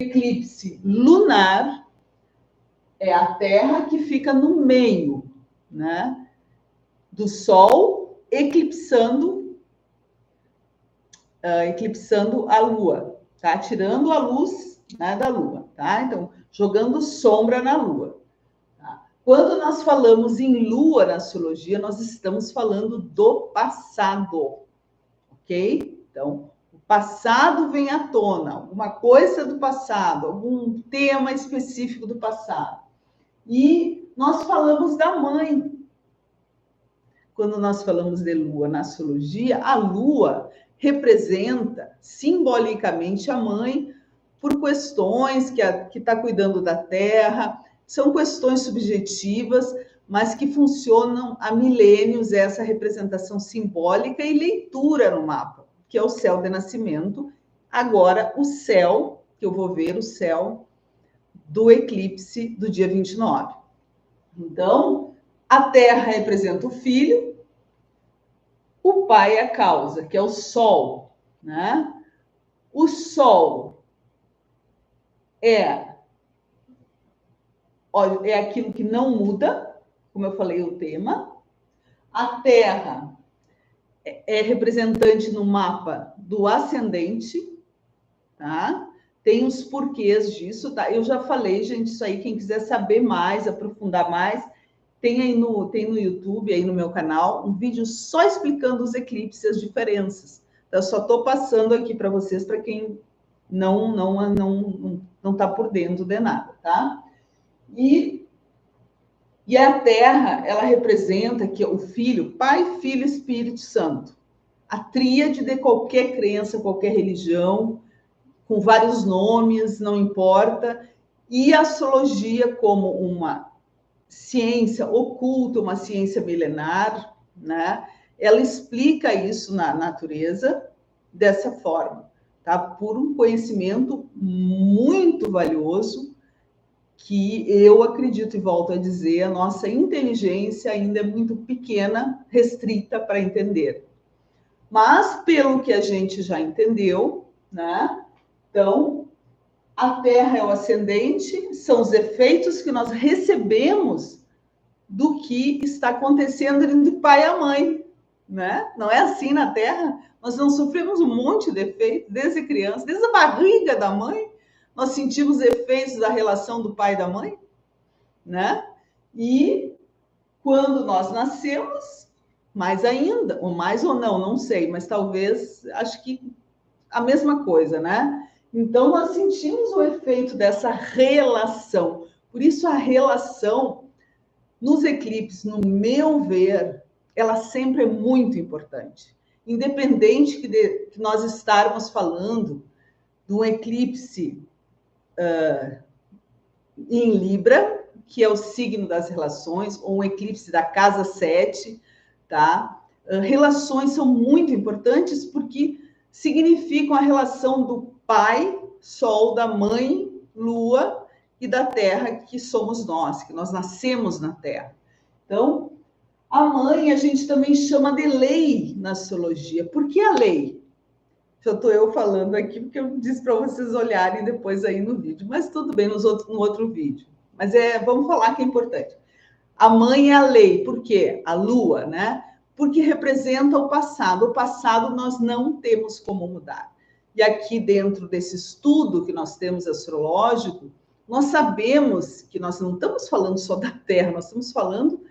eclipse lunar é a Terra que fica no meio, né, do Sol, eclipsando a Lua, tá? Tirando a luz, né, da Lua, tá? Então, jogando sombra na Lua. Tá? Quando nós falamos em Lua na astrologia, nós estamos falando do passado, ok? Então, o passado vem à tona, alguma coisa do passado, algum tema específico do passado. E nós falamos da mãe. Quando nós falamos de Lua na astrologia, a Lua representa simbolicamente a mãe por questões que está cuidando da Terra, são questões subjetivas, mas que funcionam há milênios, essa representação simbólica e leitura no mapa, que é o céu de nascimento. Agora, o céu, que eu vou ver o céu do eclipse do dia 29. Então, a Terra representa o filho, o pai é a causa, que é o Sol, né? O Sol é aquilo que não muda, como eu falei, o tema. A Terra é representante no mapa do ascendente, tá? Tem os porquês disso, tá? Eu já falei, gente, isso aí, quem quiser saber mais, aprofundar mais, tem aí tem no YouTube, aí no meu canal, um vídeo só explicando os eclipses, as diferenças. Eu só estou passando aqui para vocês, para quem não está por dentro de nada, tá? E a Terra, ela representa que o Filho, Pai, Filho e Espírito Santo. A tríade de qualquer crença, qualquer religião, com vários nomes, não importa. E a astrologia como uma ciência oculta, uma ciência milenar, né? Ela explica isso na natureza dessa forma, tá? Por um conhecimento muito valioso, que eu acredito e volto a dizer, a nossa inteligência ainda é muito pequena, restrita para entender. Mas, pelo que a gente já entendeu, né? Então, a Terra é o ascendente, são os efeitos que nós recebemos do que está acontecendo entre o pai e a mãe, né? Não é assim na Terra? Nós não sofremos um monte de efeitos desde criança, desde a barriga da mãe, nós sentimos efeitos da relação do pai e da mãe, né? E quando nós nascemos, mais ainda, ou mais ou não sei, mas talvez, acho que a mesma coisa, né? Então, nós sentimos o efeito dessa relação. Por isso, a relação nos eclipses, no meu ver, ela sempre é muito importante. Independente que nós estarmos falando de um eclipse em Libra, que é o signo das relações, ou um eclipse da casa 7, tá? Relações são muito importantes porque significam a relação do pai, Sol, da mãe, Lua, e da Terra, que somos nós, que nós nascemos na Terra. Então, a mãe a gente também chama de lei na astrologia. Por que a lei? Já estou eu falando aqui, porque eu disse para vocês olharem depois aí no vídeo, mas tudo bem, no outro vídeo. Mas vamos falar que é importante. A mãe é a lei, por quê? A lua, né? Porque representa o passado. O passado nós não temos como mudar. E aqui dentro desse estudo que nós temos astrológico, nós sabemos que nós não estamos falando só da Terra, nós estamos falando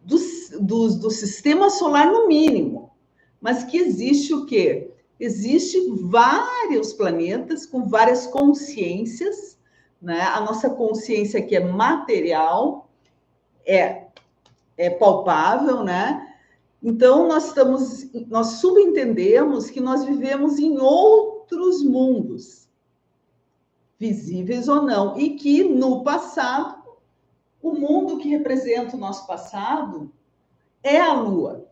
do sistema solar no mínimo. Mas que existe o quê? Existem vários planetas com várias consciências, né? A nossa consciência aqui é material, é palpável, né? Então, nós subentendemos que nós vivemos em outros mundos, visíveis ou não, e que no passado, o mundo que representa o nosso passado é a Lua.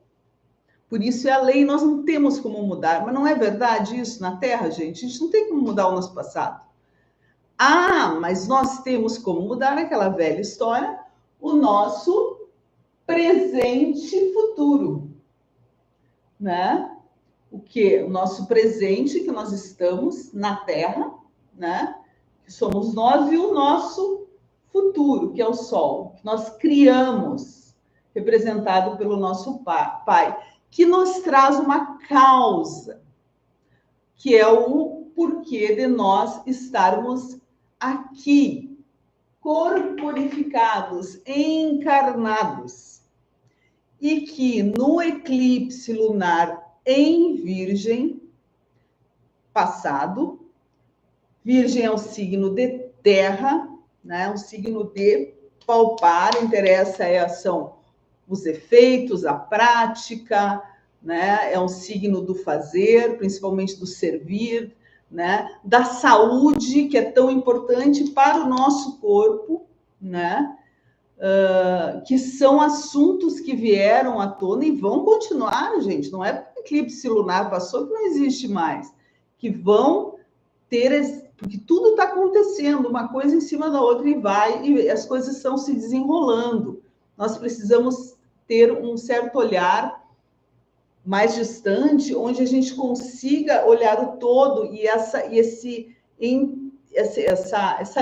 Por isso é a lei, nós não temos como mudar. Mas não é verdade isso na Terra, gente? A gente não tem como mudar o nosso passado. Ah, mas nós temos como mudar aquela velha história, o nosso presente e futuro, né? O que? O nosso presente, que nós estamos na Terra, né? Que somos nós, e o nosso futuro, que é o Sol, que nós criamos, representado pelo nosso Pai, que nos traz uma causa, que é o porquê de nós estarmos aqui, corporificados, encarnados, e que no eclipse lunar em Virgem passado, Virgem é o signo de terra, né? O signo de palpar, interessa são os efeitos, a prática, né? É um signo do fazer, principalmente do servir, né? Da saúde, que é tão importante para o nosso corpo, né? Que são assuntos que vieram à tona e vão continuar, gente. Não é porque o eclipse lunar passou que não existe mais, que vão ter, porque tudo está acontecendo, uma coisa em cima da outra, e as coisas estão se desenrolando. Nós precisamos ter um certo olhar mais distante, onde a gente consiga olhar o todo e essa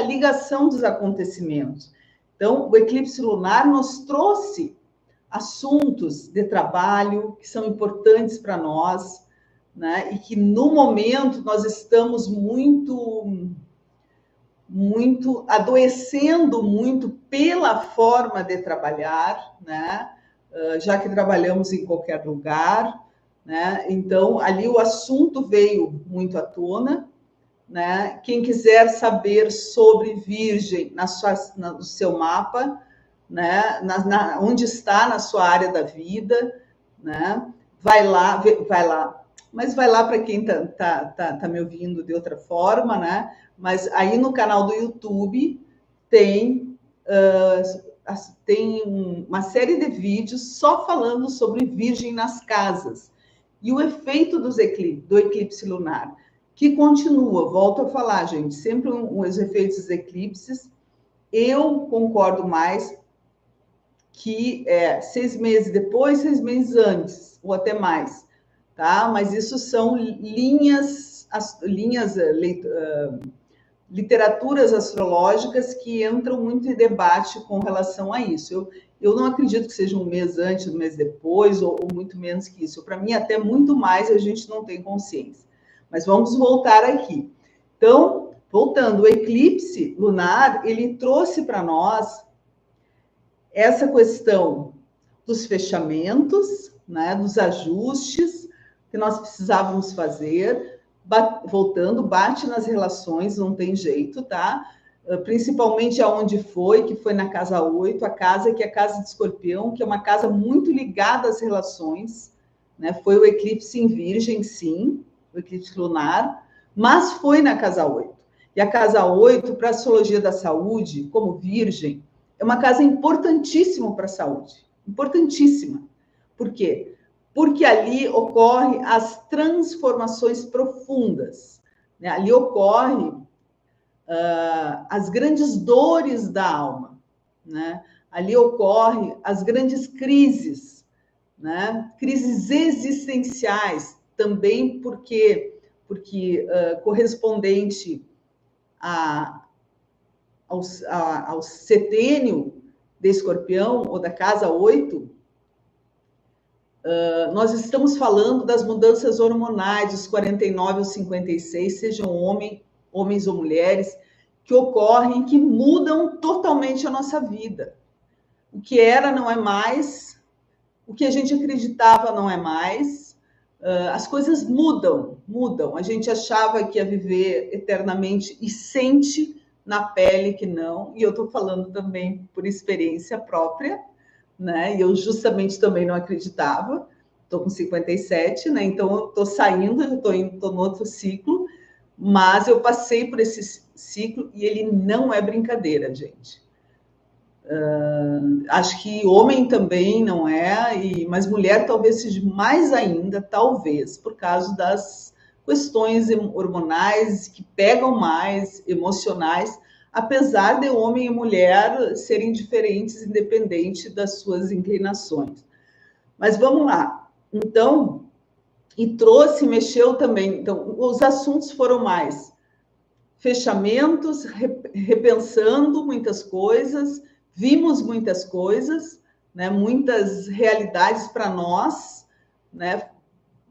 ligação dos acontecimentos. Então, o eclipse lunar nos trouxe assuntos de trabalho que são importantes para nós, né? E que no momento nós estamos muito adoecendo muito pela forma de trabalhar, né? Já que trabalhamos em qualquer lugar, né? Então ali o assunto veio muito à tona, né? Quem quiser saber sobre Virgem no seu mapa, né? Onde está na sua área da vida, né? Vai lá, mas vai lá para quem tá me ouvindo de outra forma, né? Mas aí no canal do YouTube tem uma série de vídeos só falando sobre Virgem nas casas e o efeito do eclipse lunar, que continua. Volto a falar, gente, sempre os efeitos dos eclipses. Eu concordo mais que 6 meses depois, 6 meses antes, ou até mais, tá? Mas isso são literaturas astrológicas que entram muito em debate com relação a isso. Eu não acredito que seja um mês antes, um mês depois, ou muito menos que isso. Para mim, até muito mais, a gente não tem consciência. Mas vamos voltar aqui. Então, voltando, o eclipse lunar, ele trouxe para nós essa questão dos fechamentos, né, dos ajustes que nós precisávamos fazer, voltando, bate nas relações, não tem jeito, tá? Principalmente aonde foi, que foi na casa 8, a casa que é a casa de Escorpião, que é uma casa muito ligada às relações, né? Foi o eclipse em Virgem, sim, o eclipse lunar, mas foi na casa 8. E a casa 8, para a astrologia da saúde, como Virgem, é uma casa importantíssima para a saúde, importantíssima. Por quê? Porque ali ocorrem as transformações profundas, né? Ali ocorre as grandes dores da alma, né? Ali ocorrem as grandes crises, né? Crises existenciais, também porque correspondente ao setênio de Escorpião, ou da casa 8, nós estamos falando das mudanças hormonais dos 49 aos 56, sejam homens ou mulheres, que ocorrem, que mudam totalmente a nossa vida. O que era não é mais, o que a gente acreditava não é mais, as coisas mudam. A gente achava que ia viver eternamente e sente na pele que não, e eu estou falando também por experiência própria, né? E eu justamente também não acreditava. Estou com 57, né? Então eu estou saindo, estou no outro ciclo, mas eu passei por esse ciclo e ele não é brincadeira, gente. Acho que homem também não é, mas mulher talvez seja mais ainda, talvez, por causa das questões hormonais que pegam mais, emocionais, apesar de homem e mulher serem diferentes, independente das suas inclinações. Mas vamos lá. Então, mexeu também. Então, os assuntos foram mais fechamentos, repensando muitas coisas, vimos muitas coisas, né, muitas realidades para nós, né,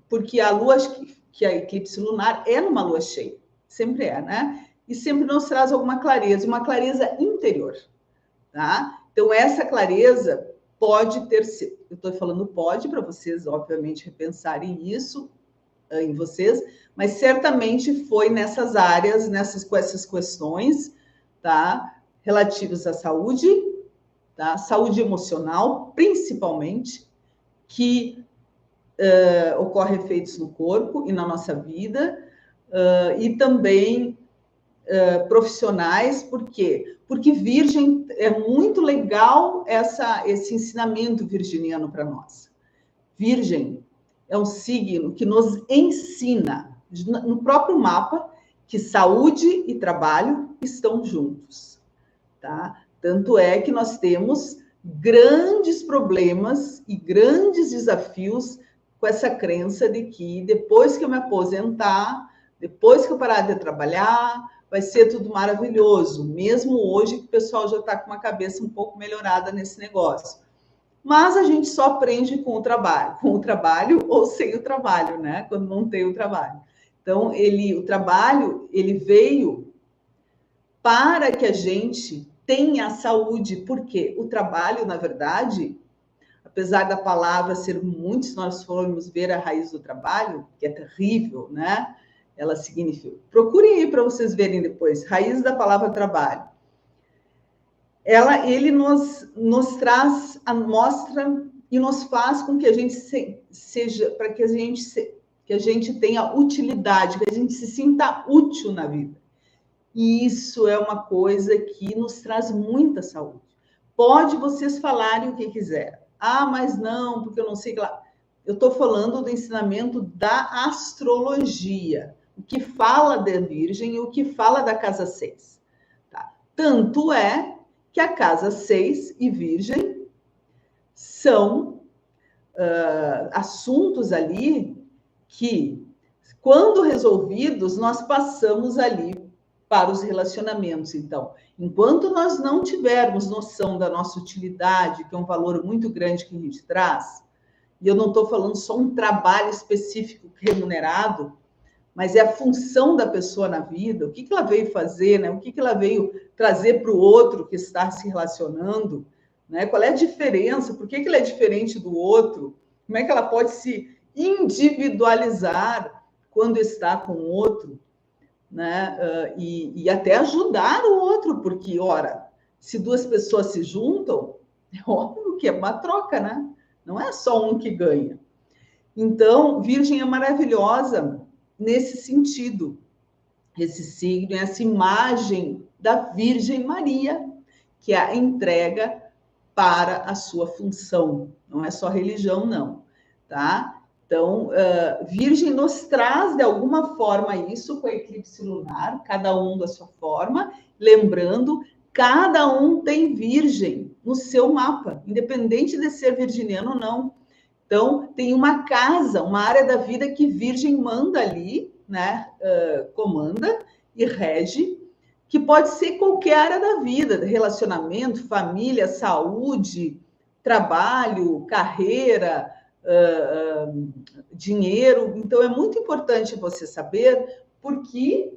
porque a lua, que a eclipse lunar é numa lua cheia, sempre é, né? E sempre nos traz alguma clareza, uma clareza interior, tá? Então, essa clareza pode ter sido, eu estou falando pode, para vocês, obviamente, repensarem isso em vocês, mas certamente foi nessas áreas, com essas questões, tá? Relativas à saúde, tá? Saúde emocional, principalmente, que ocorre efeitos no corpo e na nossa vida, e também profissionais, por quê? Porque Virgem é muito legal esse ensinamento virginiano para nós. Virgem é um signo que nos ensina, no próprio mapa, que saúde e trabalho estão juntos, tá? Tanto é que nós temos grandes problemas e grandes desafios com essa crença de que depois que eu me aposentar, depois que eu parar de trabalhar, vai ser tudo maravilhoso, mesmo hoje que o pessoal já está com uma cabeça um pouco melhorada nesse negócio. Mas a gente só aprende com o trabalho ou sem o trabalho, né? Quando não tem o trabalho. Então, o trabalho, ele veio para que a gente tenha saúde, porque o trabalho, na verdade, apesar da palavra ser muito, se nós formos ver a raiz do trabalho, que é terrível, né? Ela significa. Procurem aí para vocês verem depois. Raiz da palavra trabalho. Ele nos traz, mostra e nos faz com que a gente seja, para que a gente tenha utilidade, que a gente se sinta útil na vida. E isso é uma coisa que nos traz muita saúde. Pode vocês falarem o que quiser. Ah, mas não, porque eu não sei lá. Eu estou falando do ensinamento da astrologia, o que fala da Virgem e o que fala da casa 6. Tá? Tanto é que a casa 6 e Virgem são assuntos ali que, quando resolvidos, nós passamos ali para os relacionamentos. Então, enquanto nós não tivermos noção da nossa utilidade, que é um valor muito grande que a gente traz, e eu não estou falando só um trabalho específico remunerado, mas é a função da pessoa na vida, o que ela veio fazer, né? O que ela veio trazer para o outro que está se relacionando, né? Qual é a diferença? Por que ela é diferente do outro? Como é que ela pode se individualizar quando está com o outro, né? E até ajudar o outro, porque, ora, se duas pessoas se juntam, é óbvio que é uma troca, né? Não é só um que ganha. Então, Virgem é maravilhosa nesse sentido, esse signo, essa imagem da Virgem Maria, que é a entrega para a sua função, não é só religião, não, tá? Então, Virgem nos traz, de alguma forma, isso com a eclipse lunar, cada um da sua forma, lembrando, cada um tem Virgem no seu mapa, independente de ser virginiano ou não. Então, tem uma casa, uma área da vida que Virgem manda ali, né? Comanda e rege, que pode ser qualquer área da vida, relacionamento, família, saúde, trabalho, carreira, dinheiro. Então, é muito importante você saber, porque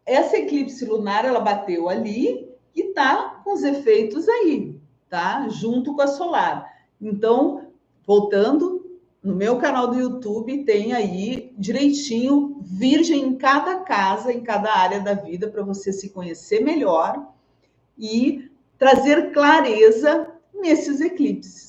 essa eclipse lunar, ela bateu ali e está com os efeitos aí, tá? Junto com a solar. Então, voltando, no meu canal do YouTube tem aí direitinho Virgem em cada casa, em cada área da vida, para você se conhecer melhor e trazer clareza nesses eclipses.